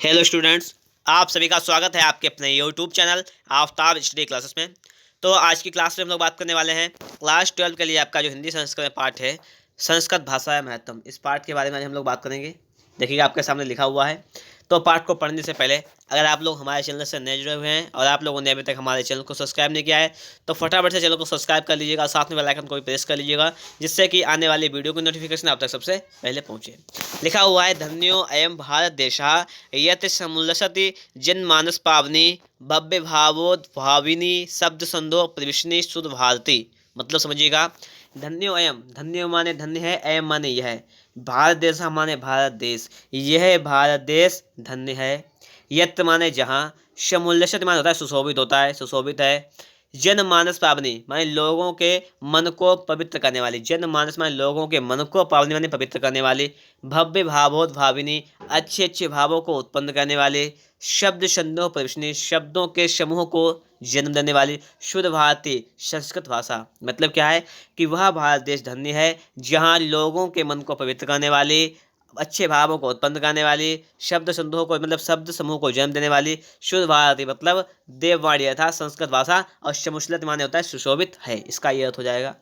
Hello students, आप सभी का स्वागत है आपके अपने YouTube channel Aftab study classes में। तो आज की क्लास में हम लोग बात करने वाले हैं क्लास 12 के लिए आपका जो हिंदी संस्कृत में पाठ है, संस्कृत भाषा है महत्तम। इस पाठ के बारे में आज हम लोग बात करेंगे। देखिएगा आपके सामने लिखा हुआ है। तो पाठ को पढ़ने से पहले अगर आप लोग हमारे चैनल से नए जुड़े हुए हैं और आप लोगों ने अभी तक हमारे चैनल को सब्सक्राइब नहीं किया है तो फटाफट से चैनल को सब्सक्राइब कर लीजिएगा, साथ में बेल आइकन को भी प्रेस कर लीजिएगा, जिससे कि आने वाली वीडियो की नोटिफिकेशन आप तक सबसे पहले पहुंचे। लिखा हुआ है, धन्यो अयम भारत देशः यत् समुल्लसति जनमानस पावनी भव्य भावोद्भाविनी शब्द संदो प्रविशनी शुद्ध भारती। मतलब समझिएगा, धन्यो अयम, धन्यो माने धन्य है, अयम माने यह है, भारत देश माने भारत देश, यह भारत देश धन्य है। यत् माने जहाँ, समुल्लसत माने होता है सुशोभित, होता है सुशोभित है। जनमानस पावनी माने लोगों के मन को पवित्र करने वाली, जनमानस माने लोगों के मन को पावनी माने पवित्र करने वाली। भव्य भावोद्भाविनी अच्छे अच्छे भावों को उत्पन्न करने वाले। शब्द संदोह प्रविशनी शब्दों के समूह को जन्म देने वाली। शुद्ध भारती संस्कृत भाषा। मतलब क्या है कि वह भारत देश धन्य है जहाँ लोगों के मन को पवित्र करने वाली, अच्छे भावों को उत्पन्न करने वाली, शब्द संदोह को मतलब शब्द समूह को जन्म देने वाली। शुद्ध भारती मतलब देववाणी अर्थात संस्कृत भाषा, और शमुशलत माने होता है सुशोभित है। इसका ये अर्थ हो जाएगा।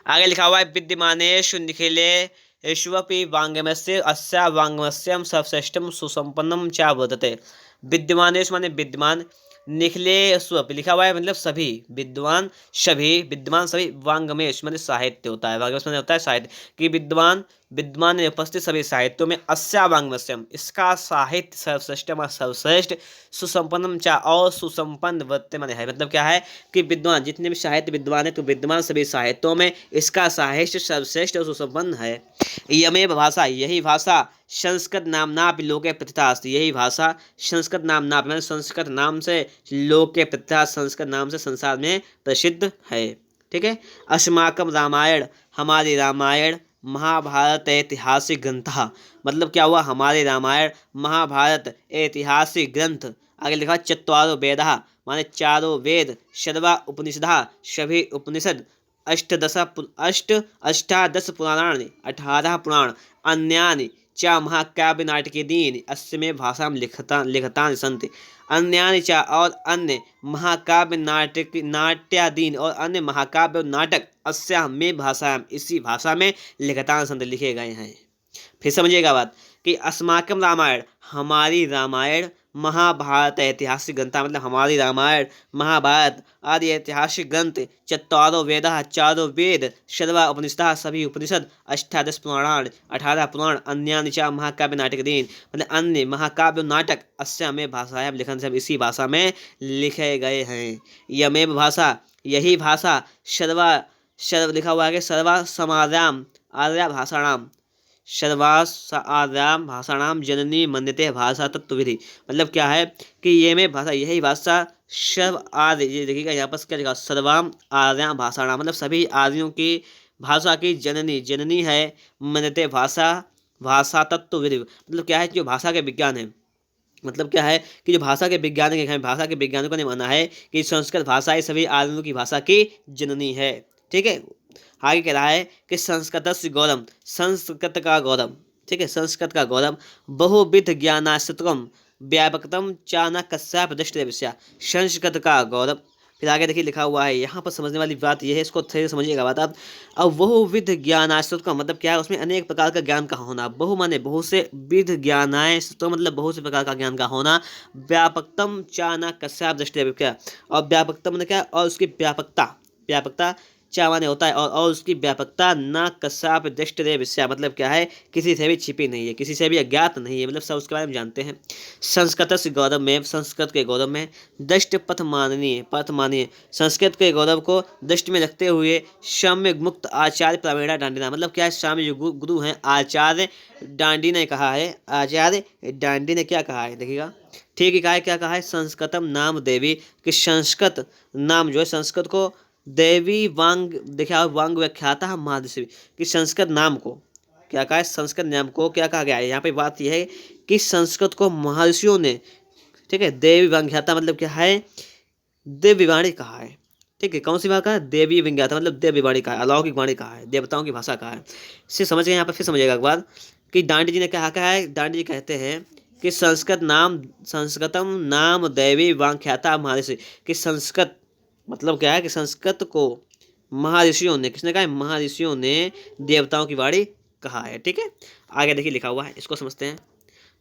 आगे लिखा हुआ है, विद्यमानेषु निखिले स्वपि वाङ्मयस्य अस्या वाङ्मयस्यं सर्वश्रेष्ठं सुसंपन्नं च वर्तते। विद्यमानेषु माने विद्यमान, निखिले स्वपि लिखा हुआ है मतलब सभी, विद्वान सभी, विद्वान सभी, वाङ्मयेषु माने साहित्य होता है, वाङ्मयेषु माने होता है साहित्य कि विद्वान, विद्वान में उपस्थित सभी साहित्यों में, अस्या वाङ्मयस्यम इसका साहित्य सर्वश्रेष्ठम सर्वश्रेष्ठ, सुसंपन्नम चा और सुसंपन्न वर्तते माने है। मतलब क्या है कि विद्वान जितने भी साहित्य विद्वान है तो विद्वान सभी साहित्यों में इसका साहित्य सर्वश्रेष्ठ और सुसंपन्न है। यमेव भाषा यही भाषा, संस्कृत नामनापि लोके प्रतिष्ठा अस्ति यही भाषा, संस्कृत नामनापि माने संस्कृत नाम से लोके प्रतिष्ठा, संस्कृत नाम से संसार में प्रसिद्ध है। ठीक है। अस्माकम रामायण हमारी रामायण, महाभारत ऐतिहासिक ग्रंथ। मतलब क्या हुआ, हमारे रामायण महाभारत ऐतिहासिक ग्रंथ। आगे लिखा चत्वारो वेदा माने चारों वेद, सर्वा उपनिषदा सभी उपनिषद, अष्टादश पुराणानि 18 पुराण, अन्यानि च महाकाव्य नाटकेदीनि अस्मै भाषां लिखतानि सन्ति। अन्यानि च और अन्य महाकाव्य नाट्यादीन और अन्य महाकाव्य नाटक अस्या में भाषा इसी भाषा में लिखतानि सन्ति लिखे गए हैं। फिर समझिएगा बात कि अस्माकम रामायण हमारी रामायण, महाभारत ऐतिहासिक ग्रंथ मतलब हमारी रामायण महाभारत आदि ऐतिहासिक ग्रंथ, चत्वारो वेद चारों वेद, सर्वा उपनिषद सभी उपनिषद, अष्टादश पुराण 18 पुराण, अन्यानि च महाकाव्य नाटकादीन मतलब अन्य महाकाव्य नाटक अस्या में भाषायां लिखन सब इसी भाषा में लिखे गए हैं। यमेव भाषा यही भाषा, सर्व लिखा हुआ है कि सर्वा समार्याम आर्या भाषाणाम, सर्वासाम भाषाणाम जननी मन्यते भाषा तत्व विधि। मतलब क्या है कि ये में भाषा यही भाषा सर्व आर्य, ये देखिएगा यहाँ पर क्या लिखा, सर्वाम आर्या भाषाणाम मतलब सभी आर्यों की भाषा की जननी, जननी है, मन्यते भाषा, भाषा तत्व विधि मतलब क्या है जो भाषा के विज्ञान है। मतलब क्या है कि जो भाषा के वैज्ञानिक हैं, भाषा के वैज्ञानिकों ने माना है कि संस्कृत भाषा ही सभी आर्यों की भाषा की जननी है। ठीक है। आगे कह रहा है कि संस्कृतस्य गौरव, संस्कृत का गौरव, ठीक है, संस्कृत का गौरव, बहुविध ज्ञानाश्रितम व्यापकतम चाना कस्याप दृष्टि विषया, संस्कृत का गौरव। फिर आगे देखिए लिखा हुआ है, यहाँ पर समझने वाली बात यह है, इसको अच्छे से समझिएगा बात आप। अब बहुविध ज्ञानाश्रित का मतलब क्या है, उसमें अनेक प्रकार का ज्ञान का होना, बहु माने बहुत से, विध ज्ञानाश्रित तो मतलब बहुत से प्रकार का ज्ञान का होना, व्यापकतम चाना कस्याप दृष्टि विषया, और व्यापकतम मतलब क्या, और उसकी व्यापकता, व्यापकता चा माने होता है और उसकी व्यापकता ना कसाप दृष्टि विषया मतलब क्या है, किसी से भी छिपी नहीं है, किसी से भी अज्ञात नहीं है, मतलब सब उसके बारे में जानते हैं। संस्कृत से गौरव में, संस्कृत के गौरव में, दृष्टि पथ माननीय, पथ मानिए, संस्कृत के गौरव को दृष्टि में रखते हुए साम्य मुक्त आचार्य प्रवीणा डांडिना मतलब क्या है, साम्य जो गुरु हैं आचार्य डांडी ने कहा है, आचार्य डांडी ने क्या कहा है देखिएगा, ठीक है, कहा है क्या कहा है, संस्कृतम नाम देवी कि संस्कृत नाम जो है, संस्कृत को देवी वांग देखा वांग व्याख्याता महादेवी कि संस्कृत नाम को क्या कहा है, संस्कृत नाम को क्या कहा गया है। यहाँ पे बात यह है कि संस्कृत को महर्षियों ने, ठीक है, देवी व्याख्याता मतलब क्या है, देवी वाणी कहा है। ठीक है, कौन सी बात कहा है, देवी व्याख्याता मतलब देवी वाणी कहा है, अलौकिक वाणी कहा है, देवताओं की भाषा कहा है। इससे समझ गए। यहाँ पर फिर समझिएगा एक बात कि डांडी जी ने क्या कहा है, डांडी जी कहते हैं कि संस्कृतम नाम दैवी वांख्याता महर्षि, कि संस्कृत मतलब क्या है कि संस्कृत को महर्षियों ने, किसने कहा है? महर्षियों ने देवताओं की वाणी कहा है। ठीक है, आगे देखिए लिखा हुआ है, इसको समझते हैं।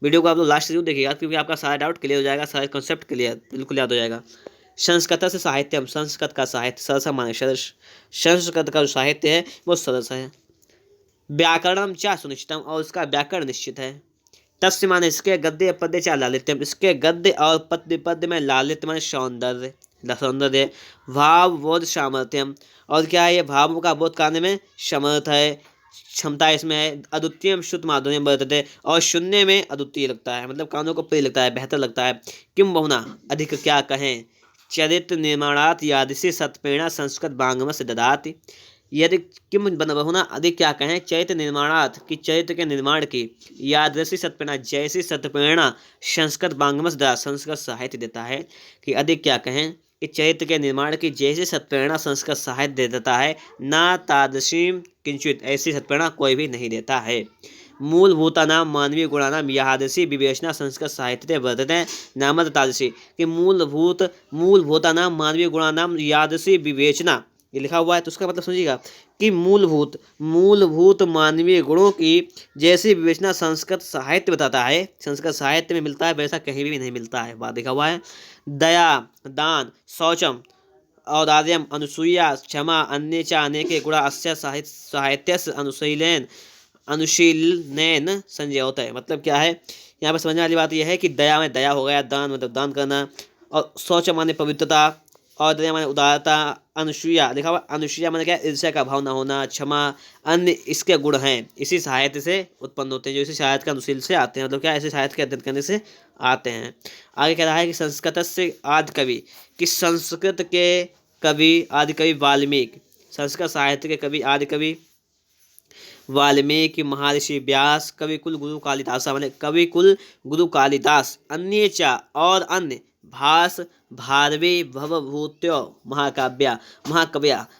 वीडियो को आप लोग लास्ट जरूर देखिएगा, क्योंकि आपका सारा डाउट क्लियर हो जाएगा, सारा कॉन्सेप्ट क्लियर बिल्कुल याद हो जाएगा। संस्कृत से साहित्यम, संस्कृत का साहित्य सरसा माने सरस, संस्कृत का जो साहित्य है वो सरस है। व्याकरणम चा सुनिश्चितम, और उसका व्याकरण निश्चित है। तस्य माने इसके, गद्य पद्य चा लालित्यम, इसके गद्य और पद्य पद्य में लालित्य माने सौंदर्य, सौंदर्य। भाव बोध सामर्थ्यम, और क्या है? ये भावों का बोध करने में समर्थ है, क्षमता इसमें है। अद्वितीय शुद्ध माधुर्य बरतते, और शून्य में अद्वितीय लगता है, मतलब कानों को प्रिय लगता है, बेहतर लगता है। किम बहुना, अधिक क्या कहें। चरित्र निर्माणात यादृशी सत्प्रेरणा संस्कृत वाङ्मय से ददाति, यदि किम बहुना, अधिक क्या कहें। चरित्र निर्माणात, की चरित्र के निर्माण की, यादृशी सत्प्रेरणा, जैसी सत्प्रेरणा संस्कृत वाङ्मय से ददा, संस्कृत साहित्य देता है। कि अधिक क्या कहें कि चरित्र के निर्माण की जैसी सत्प्रेरणा संस्कृत साहित्य दे देता है, ना तादृशीम किंचित, ऐसी सत्प्रेरणा कोई भी नहीं देता है। मूलभूतानाम मानवीय गुणानाम यादृशी विवेचना संस्कृत साहित्य वर्तते नामत तादृशी, कि मूलभूतानाम मानवीय गुणानाम यादृशी विवेचना, ये लिखा हुआ है, तो उसका मतलब समझिएगा कि मूलभूत मानवीय गुणों की जैसी विवेचना संस्कृत साहित्य बताता है, संस्कृत साहित्य में मिलता है, वैसा कहीं भी नहीं मिलता है। बात लिखा हुआ है। दया, दान, शौचम, औदार्यम, अनुसूया, क्षमा, अन्य च अनेके गुणा अस्य साहित्यस्य अनुशीलनेन संजयते है। मतलब क्या है यहाँ पर समझने वाली बात यह है कि दया में दया हो गया, दान मतलब दान करना, और शौच माने पवित्रता, और दया माने उदारता, अनुसूया लिखा हुआ, अनुसूया माने क्या? ईर्ष्या का भाव न होना, क्षमा, अन्य इसके गुण हैं, इसी साहित्य से उत्पन्न होते हैं, जो इसी साहित्य का अनुशील से आते हैं, मतलब क्या? ऐसे साहित्य के अध्ययन करने से आते हैं। आगे कह रहा है कि संस्कृत से आदि कवि, कि संस्कृत के कवि आदि कवि वाल्मीकि, संस्कृत साहित्य के कवि आदि कवि वाल्मीकि, महर्षि व्यास, कवि कुल गुरु कालिदास, माने कवि कुल गुरु कालिदास, अन्य चा, और अन्य, भास, भारवी, भवभूत्यो, महाकव्या,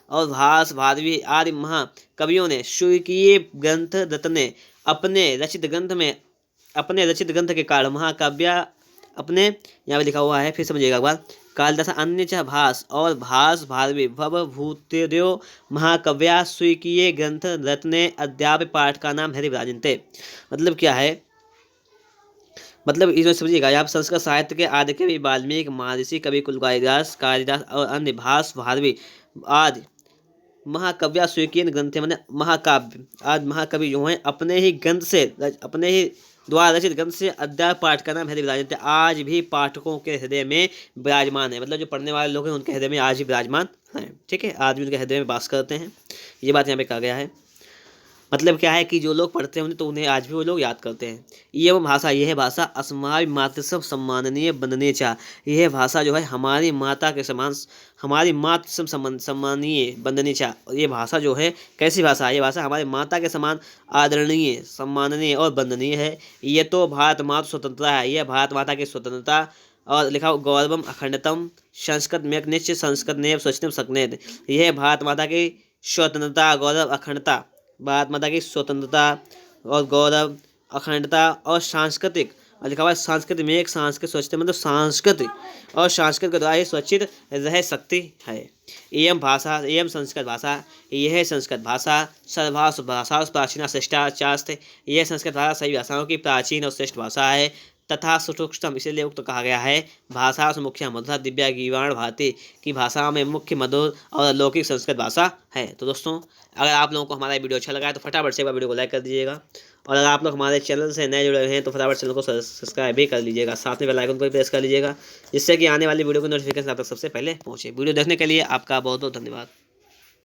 और भास, भारवी आदि महाकवियों ने स्वीकीय ग्रंथ रत्ने, अपने रचित ग्रंथ के कारण महाकाव्या अपने, यहाँ पे लिखा हुआ है, फिर समझिएगा एक बार। कालिदास अन्य च भास, और भास, भारवी, भवभूत्यो, महाकव्या, स्वीकीय ग्रंथ रत्ने, अद्याप पाठ का नाम हरि विराजन्ते। मतलब क्या है? मतलब इसमें समझिएगा, यहाँ संस्कृत साहित्य के आदि कवि वाल्मीकि, महर्षि, कवि कुल कालिदास और अन्य भास, भारवी आदि महाकव्या स्वीकीय ग्रंथ, मैंने महाकाव्य आज महाकवि जो हैं अपने ही द्वारा रचित ग्रंथ से अद्याप पाठ का नाम हृदय विराजते, आज भी पाठकों के हृदय में विराजमान है, मतलब जो पढ़ने वाले लोग हैं उनके हृदय में आज भी विराजमान हैं। ठीक है, आज भी उनके हृदय में वास करते हैं, ये बात यहाँ पे कहा गया है। मतलब क्या है कि जो लोग पढ़ते हैं तो उन्हें आज भी वो लोग याद करते हैं। यह भाषा, यह भाषा अस्माभि मातृसम सम्माननीय बनने चा, यह भाषा जो है हमारी माता के समान, हमारी मातृ सम्माननीय बनने चा। ये भाषा जो है कैसी भाषा है? ये भाषा हमारी माता के समान आदरणीय, सम्माननीय और वंदनीय है। ये तो भारत माता स्वतंत्रता है, यह भारत माता की स्वतंत्रता। और लिखा गौरवम अखंडतम संस्कृत में निश्चित संस्कृत ने स्वच्छतम सकनेत, यह भारत माता की स्वतंत्रता, गौरव, अखंडता, भारत माता की स्वतंत्रता और गौरव, अखंडता और सांस्कृतिक, और लिखा हुआ है सांस्कृतिक में एक सांस्कृतिक स्वच्छता, मतलब सांस्कृतिक और सांस्कृतिक के द्वारा ही सुरक्षित रह सकती है। एवं भाषा, एवं संस्कृत भाषा, यह संस्कृत भाषा सर्वभाषा भाषा प्राचीन श्रेष्ठाचार्य, यह संस्कृत भाषा सभी भाषाओं की प्राचीन और श्रेष्ठ भाषा है। तथा सुसूक्ष्म, इसीलिए उक्त कहा गया है। भाषा से मुख्य मधुर दिव्या गीवाण भांति, की भाषा में मुख्य मधुर और अलौकिक संस्कृत भाषा है। तो दोस्तों, अगर आप लोगों को हमारा वीडियो अच्छा लगा है तो फटाफट से वीडियो को लाइक कर दीजिएगा, और अगर आप लोग हमारे चैनल से नए जुड़े हैं तो फटाफट चैनल को सब्सक्राइब भी कर लीजिएगा, साथ में बेल आइकन को भी प्रेस कर लीजिएगा, जिससे कि आने वाली वीडियो की नोटिफिकेशन आप तक सबसे पहले पहुंचे। वीडियो देखने के लिए आपका बहुत बहुत धन्यवाद।